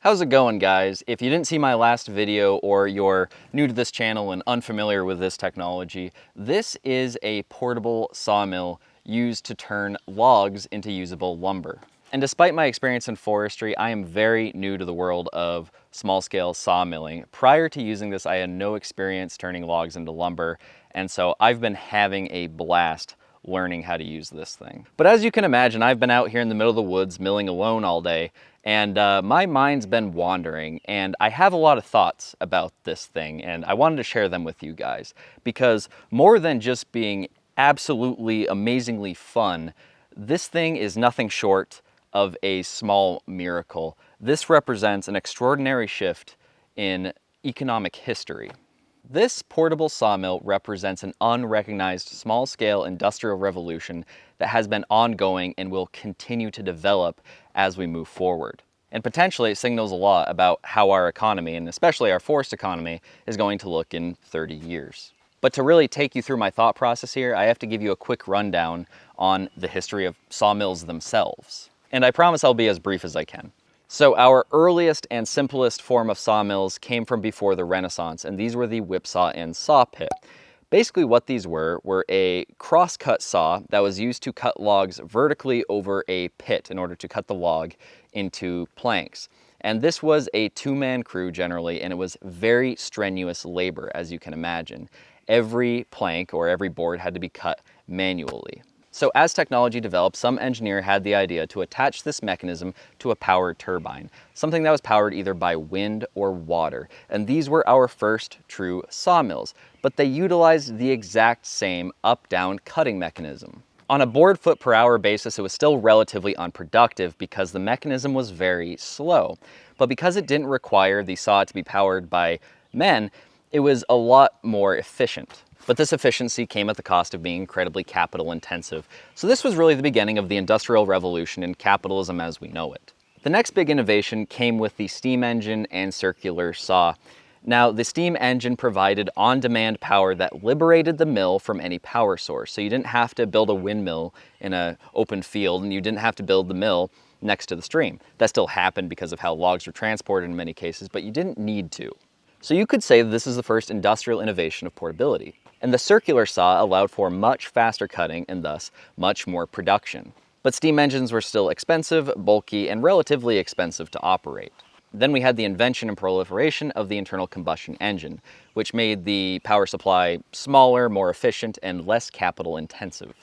How's it going, guys? If you didn't see my last video or you're new to this channel and unfamiliar with this technology, this is a portable sawmill used to turn logs into usable lumber. And despite my experience in forestry, I am very new to the world of small-scale sawmilling. Prior to using this, I had no experience turning logs into lumber, and so I've been having a blast learning how to use this thing. But as you can imagine, I've been out here in the middle of the woods milling alone all day, and my mind's been wandering, and I have a lot of thoughts about this thing, and I wanted to share them with you guys, because more than just being absolutely amazingly fun, this thing is nothing short of a small miracle. This represents an extraordinary shift in economic history. This portable sawmill represents an unrecognized small-scale industrial revolution that has been ongoing and will continue to develop as we move forward. And potentially it signals a lot about how our economy, and especially our forest economy, is going to look in 30 years. But to really take you through my thought process here, I have to give you a quick rundown on the history of sawmills themselves. And I promise I'll be as brief as I can. So our earliest and simplest form of sawmills came from before the Renaissance, and these were the whipsaw and saw pit. Basically what these were a cross-cut saw that was used to cut logs vertically over a pit in order to cut the log into planks. And this was a two-man crew generally, and it was very strenuous labor, as you can imagine. Every plank or every board had to be cut manually. So as technology developed, some engineer had the idea to attach this mechanism to a power turbine, something that was powered either by wind or water. And these were our first true sawmills, but they utilized the exact same up-down cutting mechanism. On a board foot per hour basis, it was still relatively unproductive because the mechanism was very slow. But because it didn't require the saw to be powered by men, it was a lot more efficient. But this efficiency came at the cost of being incredibly capital intensive. So this was really the beginning of the Industrial Revolution and capitalism as we know it. The next big innovation came with the steam engine and circular saw. Now, the steam engine provided on-demand power that liberated the mill from any power source. So you didn't have to build a windmill in an open field, and you didn't have to build the mill next to the stream. That still happened because of how logs were transported in many cases, but you didn't need to. So you could say that this is the first industrial innovation of portability. And the circular saw allowed for much faster cutting and thus much more production. But steam engines were still expensive, bulky, and relatively expensive to operate. Then we had the invention and proliferation of the internal combustion engine, which made the power supply smaller, more efficient, and less capital intensive.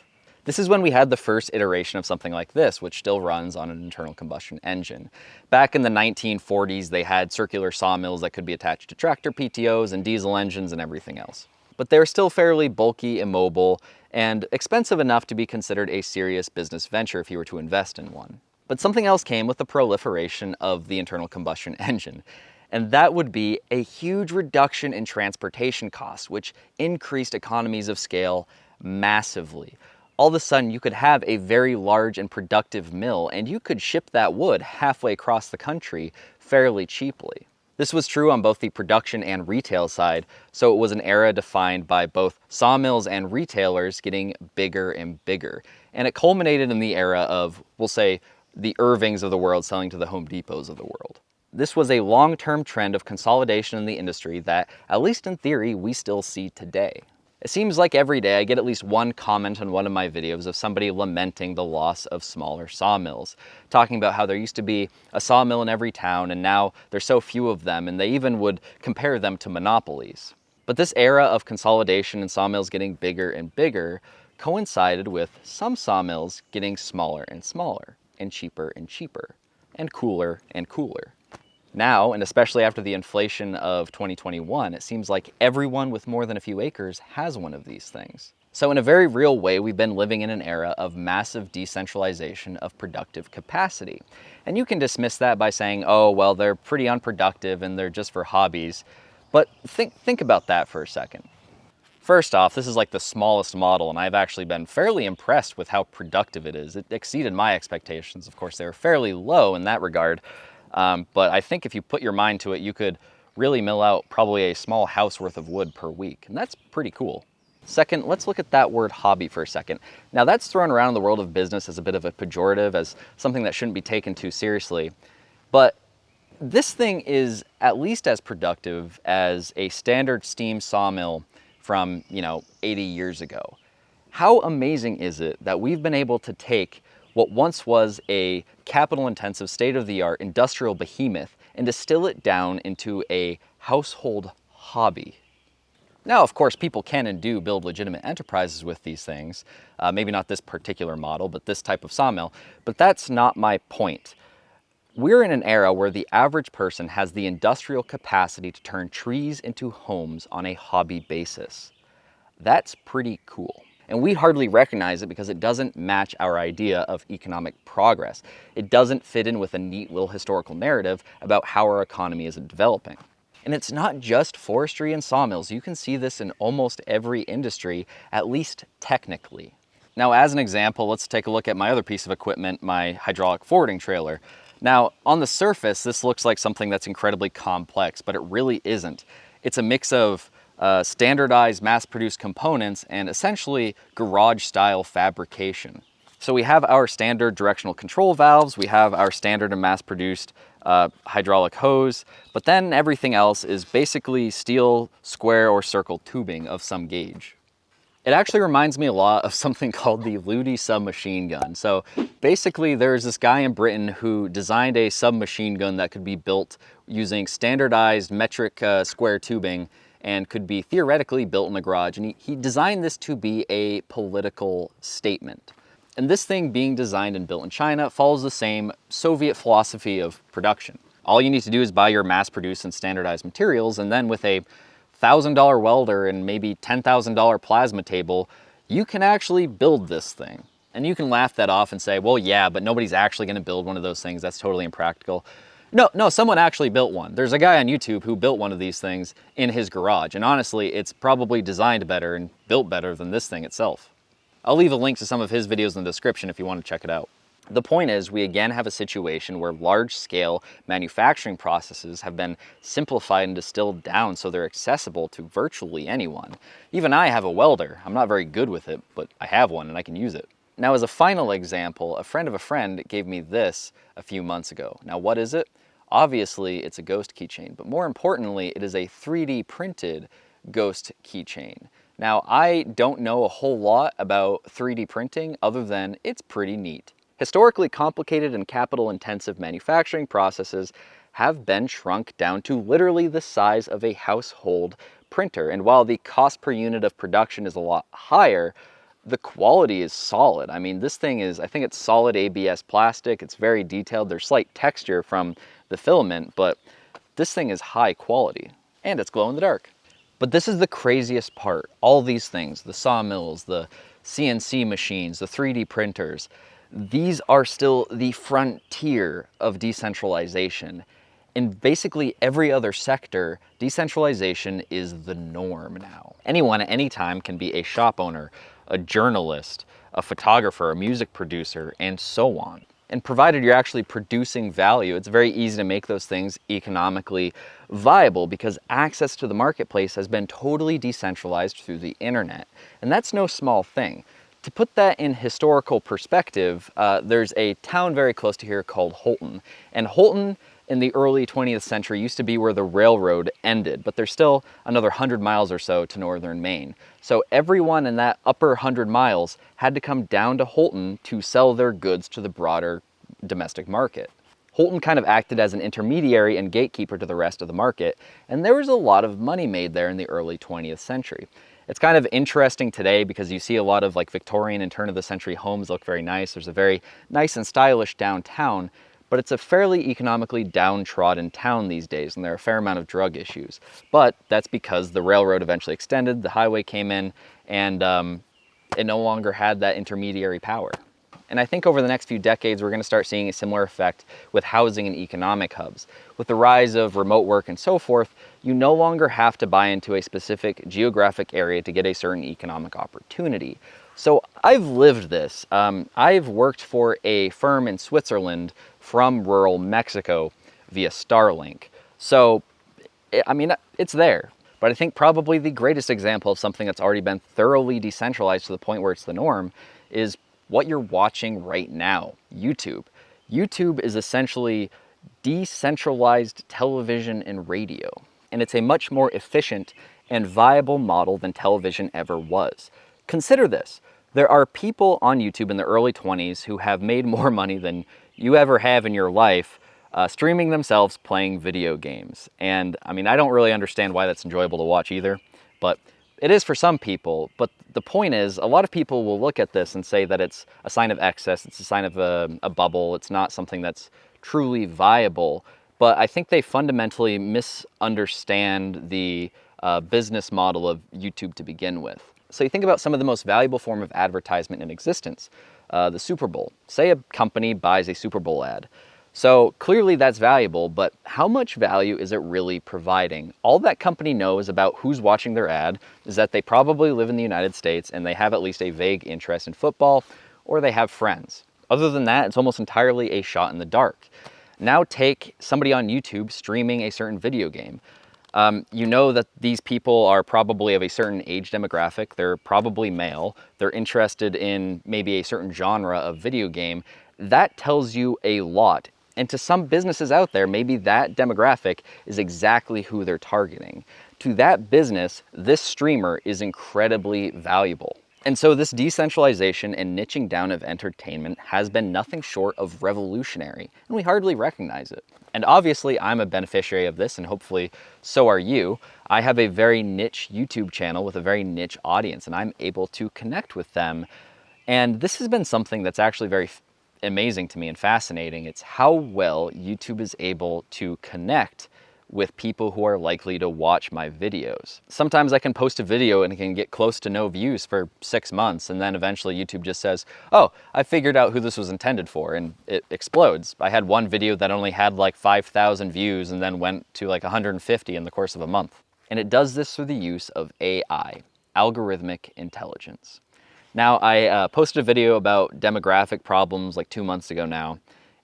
This is when we had the first iteration of something like this, which still runs on an internal combustion engine. Back in the 1940s, they had circular sawmills that could be attached to tractor PTOs and diesel engines and everything else. But they were still fairly bulky, immobile, and expensive enough to be considered a serious business venture if you were to invest in one. But something else came with the proliferation of the internal combustion engine, and that would be a huge reduction in transportation costs, which increased economies of scale massively. All of a sudden, you could have a very large and productive mill, and you could ship that wood halfway across the country fairly cheaply. This was true on both the production and retail side, so it was an era defined by both sawmills and retailers getting bigger and bigger. And it culminated in the era of, we'll say, the Irvings of the world selling to the Home Depots of the world. This was a long-term trend of consolidation in the industry that, at least in theory, we still see today. It seems like every day I get at least one comment on one of my videos of somebody lamenting the loss of smaller sawmills, talking about how there used to be a sawmill in every town and now there's so few of them, and they even would compare them to monopolies. But this era of consolidation and sawmills getting bigger and bigger coincided with some sawmills getting smaller and smaller, and cheaper and cooler and cooler. Now, and especially after the inflation of 2021, it seems like everyone with more than a few acres has one of these things. So in a very real way, we've been living in an era of massive decentralization of productive capacity. And you can dismiss that by saying, oh, well, they're pretty unproductive and they're just for hobbies. But think about that for a second. First off, this is like the smallest model, and I've actually been fairly impressed with how productive it is. It exceeded my expectations. Of course, they were fairly low in that regard. But I think if you put your mind to it, you could really mill out probably a small house worth of wood per week, and that's pretty cool. Second, let's look at that word hobby for a second. Now that's thrown around in the world of business as a bit of a pejorative, as something that shouldn't be taken too seriously. But This thing is at least as productive as a standard steam sawmill from, 80 years ago. How amazing is it that we've been able to take what once was a capital-intensive, state-of-the-art industrial behemoth and distill it down into a household hobby? Now, of course, people can and do build legitimate enterprises with these things. Maybe not this particular model, but this type of sawmill. But that's not my point. We're in an era where the average person has the industrial capacity to turn trees into homes on a hobby basis. That's pretty cool. And we hardly recognize it because it doesn't match our idea of economic progress. It doesn't fit in with a neat little historical narrative about how our economy is developing. And it's not just forestry and sawmills. You can see this in almost every industry, at least technically. Now, as an example, let's take a look at my other piece of equipment, my hydraulic forwarding trailer. Now, on the surface, this looks like something that's incredibly complex, but it really isn't. It's a mix of standardized, mass-produced components and essentially garage-style fabrication. So we have our standard directional control valves, we have our standard and mass-produced hydraulic hose, but then everything else is basically steel, square, or circle tubing of some gauge. It actually reminds me a lot of something called the Ludi submachine gun. So basically there's this guy in Britain who designed a submachine gun that could be built using standardized metric square tubing and could be theoretically built in a garage. And he designed this to be a political statement. And this thing being designed and built in China follows the same Soviet philosophy of production. All you need to do is buy your mass-produced and standardized materials, and then with a $1,000 welder and maybe $10,000 plasma table, you can actually build this thing. And you can laugh that off and say, well, yeah, but nobody's actually going to build one of those things. That's totally impractical. No, someone actually built one. There's a guy on YouTube who built one of these things in his garage. And honestly, it's probably designed better and built better than this thing itself. I'll leave a link to some of his videos in the description if you want to check it out. The point is, we again have a situation where large-scale manufacturing processes have been simplified and distilled down so they're accessible to virtually anyone. Even I have a welder. I'm not very good with it, but I have one and I can use it. Now, as a final example, a friend of a friend gave me this a few months ago. Now, what is it? Obviously, it's a ghost keychain, but more importantly, it is a 3D printed ghost keychain. Now, I don't know a whole lot about 3D printing other than it's pretty neat. Historically complicated and capital-intensive manufacturing processes have been shrunk down to literally the size of a household printer. And while the cost per unit of production is a lot higher, the quality is solid. I mean, this thing is, I think it's solid ABS plastic. It's very detailed. There's slight texture from the filament, but this thing is high quality and it's glow in the dark. But this is the craziest part. All these things, the sawmills, the CNC machines, the 3D printers, these are still the frontier of decentralization. In basically every other sector, decentralization is the norm now. Anyone at any time can be a shop owner, a journalist, a photographer, a music producer, and so on. And provided you're actually producing value, it's very easy to make those things economically viable because access to the marketplace has been totally decentralized through the internet. And that's no small thing. To put that in historical perspective, there's a town very close to here called Holton. And Holton in the early 20th century used to be where the railroad ended, but there's still another 100 miles or so to northern Maine. So everyone in that upper 100 miles had to come down to Holton to sell their goods to the broader domestic market. Holton kind of acted as an intermediary and gatekeeper to the rest of the market, and there was a lot of money made there in the early 20th century. It's kind of interesting today because you see a lot of like Victorian and turn of the century homes look very nice. There's a very nice and stylish downtown, but it's a fairly economically downtrodden town these days, and there are a fair amount of drug issues. But that's because the railroad eventually extended, the highway came in, and it no longer had that intermediary power. And I think over the next few decades, we're going to start seeing a similar effect with housing and economic hubs. With the rise of remote work and so forth, you no longer have to buy into a specific geographic area to get a certain economic opportunity. So I've lived this. I've worked for a firm in Switzerland from rural Mexico via Starlink. So, I mean, it's there. But I think probably the greatest example of something that's already been thoroughly decentralized to the point where it's the norm is what you're watching right now, YouTube. YouTube is essentially decentralized television and radio. And it's a much more efficient and viable model than television ever was. Consider this. There are people on YouTube in the early 20s who have made more money than you ever have in your life streaming themselves playing video games. And I mean, I don't really understand why that's enjoyable to watch either, but it is for some people. But the point is, a lot of people will look at this and say that it's a sign of excess, it's a sign of a bubble, it's not something that's truly viable. But I think they fundamentally misunderstand the business model of YouTube to begin with. So you think about some of the most valuable form of advertisement in existence, the Super Bowl. Say a company buys a Super Bowl ad. So clearly that's valuable, but how much value is it really providing? All that company knows about who's watching their ad is that they probably live in the United States and they have at least a vague interest in football, or they have friends. Other than that, it's almost entirely a shot in the dark. Now take somebody on YouTube streaming a certain video game. You know that these people are probably of a certain age demographic, they're probably male, they're interested in maybe a certain genre of video game. That tells you a lot. And to some businesses out there, maybe that demographic is exactly who they're targeting. To that business, this streamer is incredibly valuable. And so this decentralization and niching down of entertainment has been nothing short of revolutionary, and we hardly recognize it. And obviously I'm a beneficiary of this, and hopefully so are you. I have a very niche YouTube channel with a very niche audience, and I'm able to connect with them. And this has been something that's actually very amazing to me and fascinating. It's how well YouTube is able to connect with people who are likely to watch my videos. Sometimes I can post a video and it can get close to no views for 6 months, and then eventually YouTube just says, oh, I figured out who this was intended for, and it explodes. I had one video that only had like 5,000 views and then went to like 150 in the course of a month. And it does this through the use of AI, algorithmic intelligence. Now, I posted a video about demographic problems like 2 months ago now,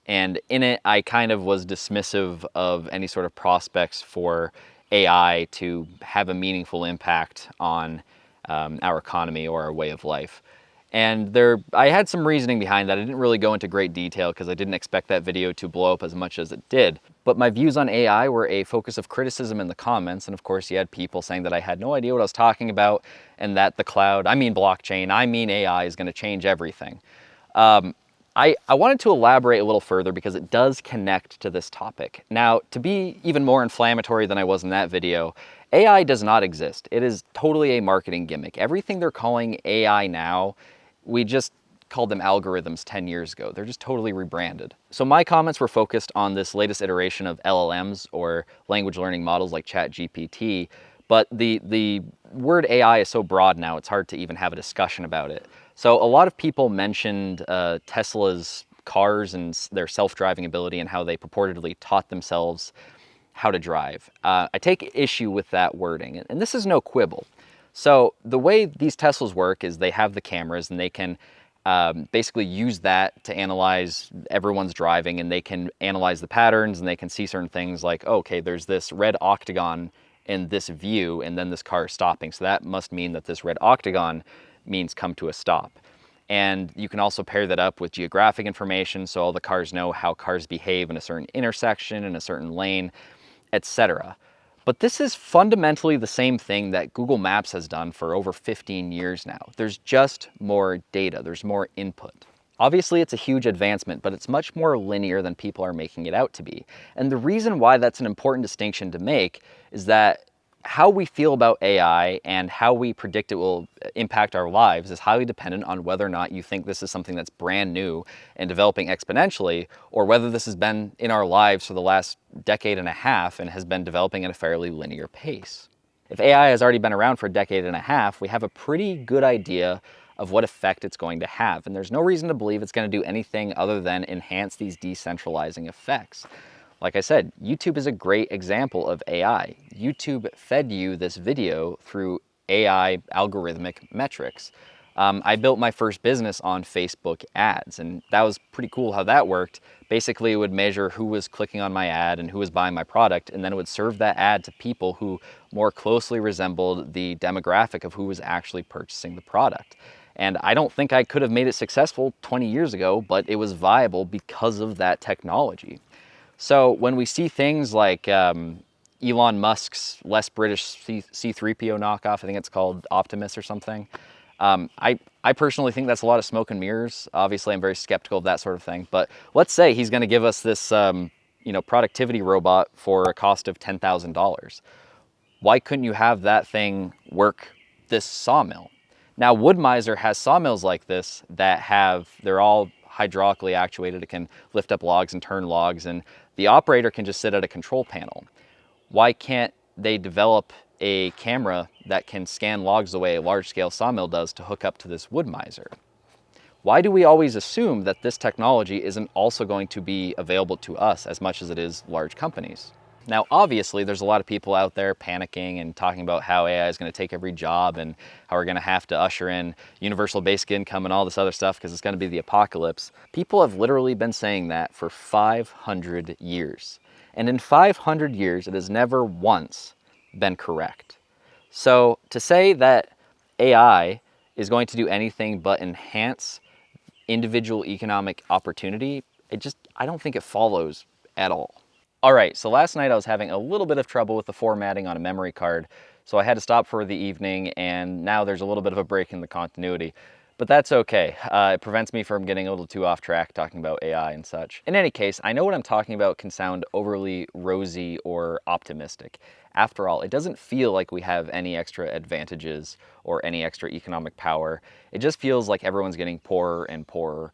and in it, I kind of was dismissive of any sort of prospects for AI to have a meaningful impact on our economy or our way of life. And I had some reasoning behind that. I didn't really go into great detail because I didn't expect that video to blow up as much as it did. But my views on AI were a focus of criticism in the comments. And of course, you had people saying that I had no idea what I was talking about and that the cloud, I mean blockchain, I mean AI is going to change everything. I wanted to elaborate a little further because it does connect to this topic. Now, to be even more inflammatory than I was in that video, AI does not exist. It is totally a marketing gimmick. Everything they're calling AI now, we just called them algorithms 10 years ago. They're just totally rebranded. So my comments were focused on this latest iteration of LLMs, or language learning models like ChatGPT, but the word AI is so broad now, it's hard to even have a discussion about it. So a lot of people mentioned Tesla's cars and their self-driving ability and how they purportedly taught themselves how to drive. I take issue with that wording, and this is no quibble. So the way these Teslas work is they have the cameras, and they can basically use that to analyze everyone's driving, and they can analyze the patterns, and they can see certain things like, oh, okay, there's this red octagon in this view, and then this car is stopping. So that must mean that this red octagon means come to a stop. And you can also pair that up with geographic information, so all the cars know how cars behave in a certain intersection, in a certain lane, etc. But this is fundamentally the same thing that Google Maps has done for over 15 years now. There's just more data, there's more input. Obviously, it's a huge advancement, but it's much more linear than people are making it out to be. And the reason why that's an important distinction to make is that how we feel about AI and how we predict it will impact our lives is highly dependent on whether or not you think this is something that's brand new and developing exponentially, or whether this has been in our lives for the last decade and a half and has been developing at a fairly linear pace. If AI has already been around for a decade and a half, we have a pretty good idea of what effect it's going to have, and there's no reason to believe it's going to do anything other than enhance these decentralizing effects. Like I said, YouTube is a great example of AI. YouTube fed you this video through AI algorithmic metrics. I built my first business on Facebook ads, and that was pretty cool how that worked. Basically, it would measure who was clicking on my ad and who was buying my product, and then it would serve that ad to people who more closely resembled the demographic of who was actually purchasing the product. And I don't think I could have made it successful 20 years ago, but it was viable because of that technology. So when we see things like Elon Musk's less British C3PO knockoff, I think it's called Optimus or something, I personally think that's a lot of smoke and mirrors. Obviously, I'm very skeptical of that sort of thing. But let's say he's going to give us this, productivity robot for a cost of $10,000. Why couldn't you have that thing work this sawmill? Now, Wood-Mizer has sawmills like this that they're all hydraulically actuated. It can lift up logs and turn logs, and the operator can just sit at a control panel. Why can't they develop a camera that can scan logs the way a large-scale sawmill does to hook up to this Wood-Mizer? Why do we always assume that this technology isn't also going to be available to us as much as it is large companies? Now, obviously, there's a lot of people out there panicking and talking about how AI is going to take every job and how we're going to have to usher in universal basic income and all this other stuff because it's going to be the apocalypse. People have literally been saying that for 500 years. And in 500 years, it has never once been correct. So to say that AI is going to do anything but enhance individual economic opportunity, I don't think it follows at all. All right, so last night I was having a little bit of trouble with the formatting on a memory card, so I had to stop for the evening, and now there's a little bit of a break in the continuity. But that's okay. It prevents me from getting a little too off track talking about AI and such. In any case, I know what I'm talking about can sound overly rosy or optimistic. After all, it doesn't feel like we have any extra advantages or any extra economic power. It just feels like everyone's getting poorer and poorer.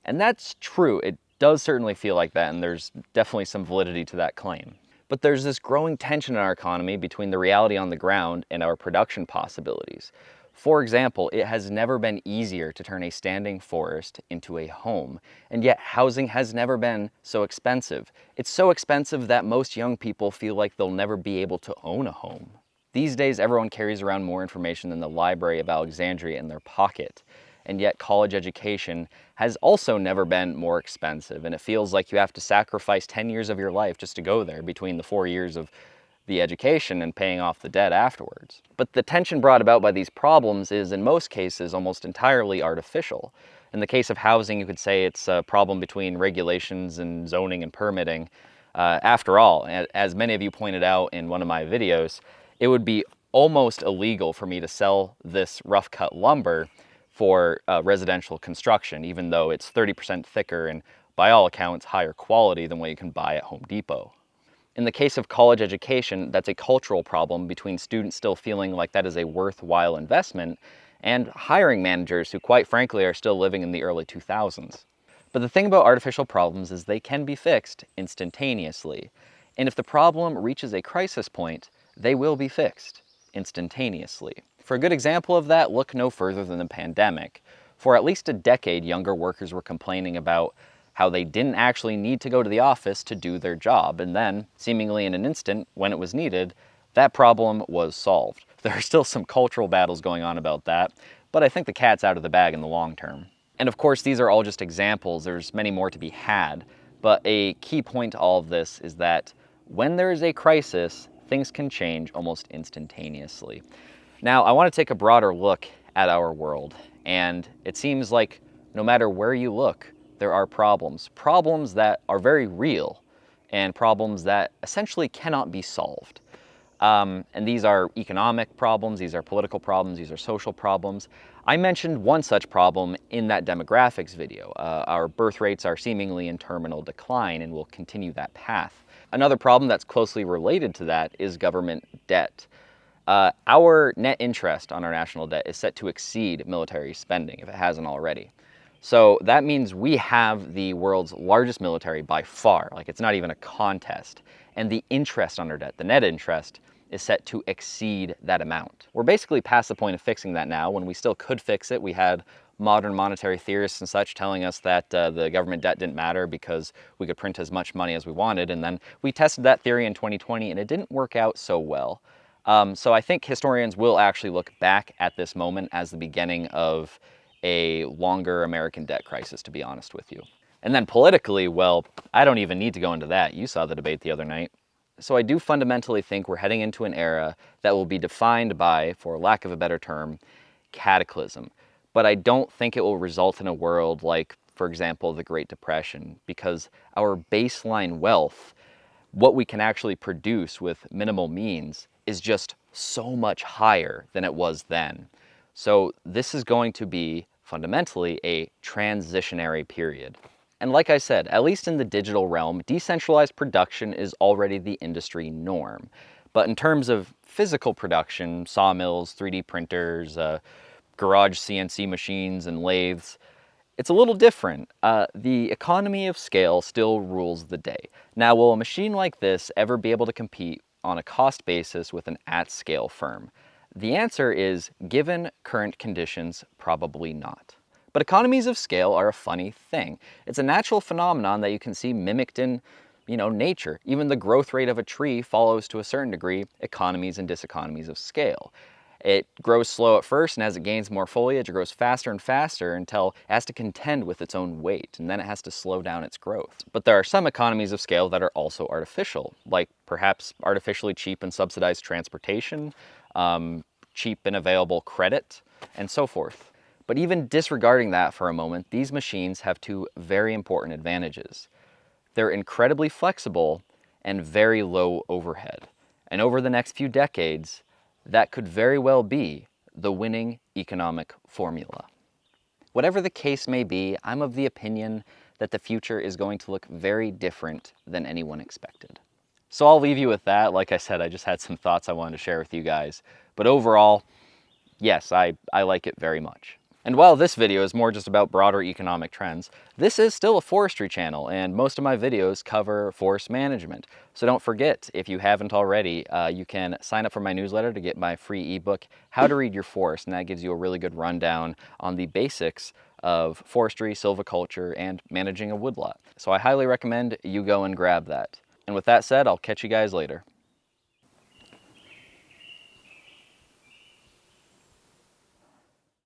And that's true. It does certainly feel like that, and there's definitely some validity to that claim. But there's this growing tension in our economy between the reality on the ground and our production possibilities. For example, it has never been easier to turn a standing forest into a home, and yet housing has never been so expensive. It's so expensive that most young people feel like they'll never be able to own a home. These days, everyone carries around more information than the Library of Alexandria in their pocket. And yet college education has also never been more expensive, and it feels like you have to sacrifice 10 years of your life just to go there between the 4 years of the education and paying off the debt afterwards. But the tension brought about by these problems is, in most cases, almost entirely artificial. In the case of housing, you could say it's a problem between regulations and zoning and permitting. After all, as many of you pointed out in one of my videos, it would be almost illegal for me to sell this rough-cut lumber for residential construction, even though it's 30% thicker and by all accounts higher quality than what you can buy at Home Depot. In the case of college education, that's a cultural problem between students still feeling like that is a worthwhile investment and hiring managers who quite frankly are still living in the early 2000s. But the thing about artificial problems is they can be fixed instantaneously. And if the problem reaches a crisis point, they will be fixed instantaneously. For a good example of that, look no further than the pandemic. For at least a decade, younger workers were complaining about how they didn't actually need to go to the office to do their job, and then, seemingly in an instant, when it was needed, that problem was solved. There are still some cultural battles going on about that, but I think the cat's out of the bag in the long term. And of course, these are all just examples. There's many more to be had, but a key point to all of this is that when there is a crisis, things can change almost instantaneously. Now, I want to take a broader look at our world, and it seems like no matter where you look, there are problems that are very real, and problems that essentially cannot be solved. And these are economic problems, these are political problems, these are social problems. I mentioned one such problem in that demographics video. Our birth rates are seemingly in terminal decline and will continue that path. Another problem that's closely related to that is government debt. Our net interest on our national debt is set to exceed military spending if it hasn't already. So that means we have the world's largest military by far, like it's not even a contest. And the interest on our debt, the net interest, is set to exceed that amount. We're basically past the point of fixing that now, when we still could fix it. We had modern monetary theorists and such telling us that the government debt didn't matter because we could print as much money as we wanted. And then we tested that theory in 2020 and it didn't work out so well. So I think historians will actually look back at this moment as the beginning of a longer American debt crisis, to be honest with you. And then politically, well, I don't even need to go into that. You saw the debate the other night. So I do fundamentally think we're heading into an era that will be defined by, for lack of a better term, cataclysm. But I don't think it will result in a world like, for example, the Great Depression, because our baseline wealth, what we can actually produce with minimal means, is just so much higher than it was then. So this is going to be fundamentally a transitionary period. And like I said, at least in the digital realm, decentralized production is already the industry norm. But in terms of physical production, sawmills, 3D printers, garage CNC machines, and lathes, it's a little different. The economy of scale still rules the day. Now, will a machine like this ever be able to compete on a cost basis with an at-scale firm? The answer is, given current conditions, probably not. But economies of scale are a funny thing. It's a natural phenomenon that you can see mimicked in, nature. Even the growth rate of a tree follows, to a certain degree, economies and diseconomies of scale. It grows slow at first, and as it gains more foliage, it grows faster and faster until it has to contend with its own weight, and then it has to slow down its growth. But there are some economies of scale that are also artificial, like perhaps artificially cheap and subsidized transportation, cheap and available credit, and so forth. But even disregarding that for a moment, these machines have two very important advantages. They're incredibly flexible and very low overhead. And over the next few decades, that could very well be the winning economic formula. Whatever the case may be, I'm of the opinion that the future is going to look very different than anyone expected. So I'll leave you with that. Like I said, I just had some thoughts I wanted to share with you guys. But overall, yes, I like it very much. And while this video is more just about broader economic trends, this is still a forestry channel, and most of my videos cover forest management. So don't forget, if you haven't already, you can sign up for my newsletter to get my free ebook, How to Read Your Forest, and that gives you a really good rundown on the basics of forestry, silviculture, and managing a woodlot. So I highly recommend you go and grab that. And with that said, I'll catch you guys later.